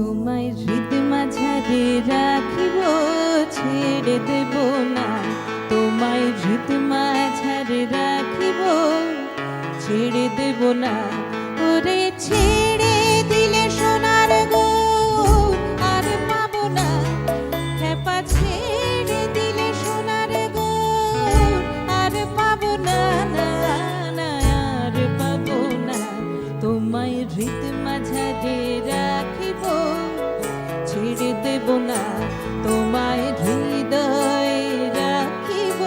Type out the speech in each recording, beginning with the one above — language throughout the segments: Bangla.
তোমায় হৃদ মাঝারে রাখিব, ছেড়ে দেব না। তোমায় হৃদ মাঝারে রাখিব, ছেড়ে দেব না। ওরে ছেড়ে দিলে সোনার গো আর পাবো না। খেপা ছেড়ে দিলে সোনার গো আর পাবো না, না না আর পাবো না। তোমায় হৃদ মাঝারে রাখিব, ছেড়ে দেব না। তোমায় হৃদয়ে রাখিব,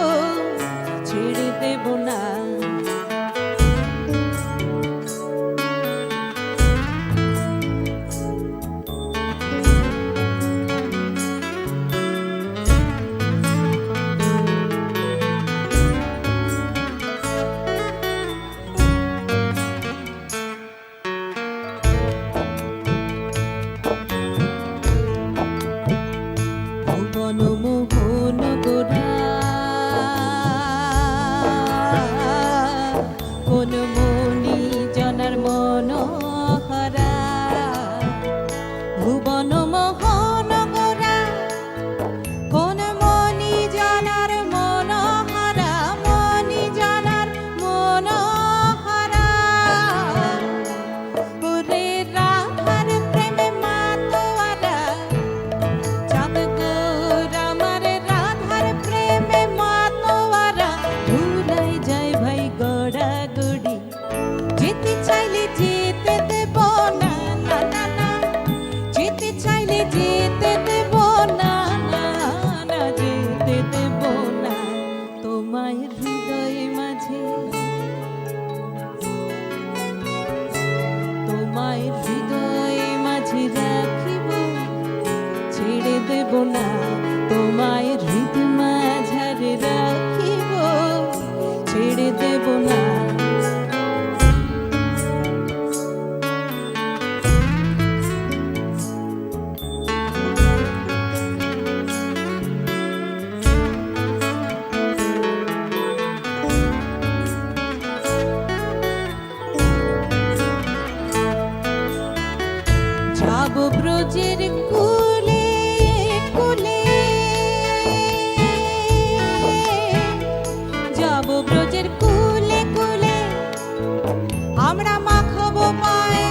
ছেড়ে দেব না। মোহন গোরা কোন মনি জনার মনোহরা, ভুবন মোহন গোরা কোন মনি জনার মনোহরা, মনি জনার মনোহরা। ওরে রাধার প্রেমে মাতোয়ারা, চাঁদ গৌর আমার রাধার প্রেমে মাতোয়ারা। ভুলাই যায় ভাই গড়াগড়ি, যেতে চাইলে যেতে দেব না, না না না। যেতে চাইলে যেতে দেব না, না না যেতে দেব না। তোমায় হৃদয় মাঝে, তোমায় হৃদয় মাঝে রাখিব, ছেড়ে দেব না। তোমায় হৃদ মাঝারে রাখিব, ছেড়ে দেব না। যাব ব্রজের কুলে কুলে, যাব ব্রজের কুলে কুলে। আমরা মাখবো পায়ে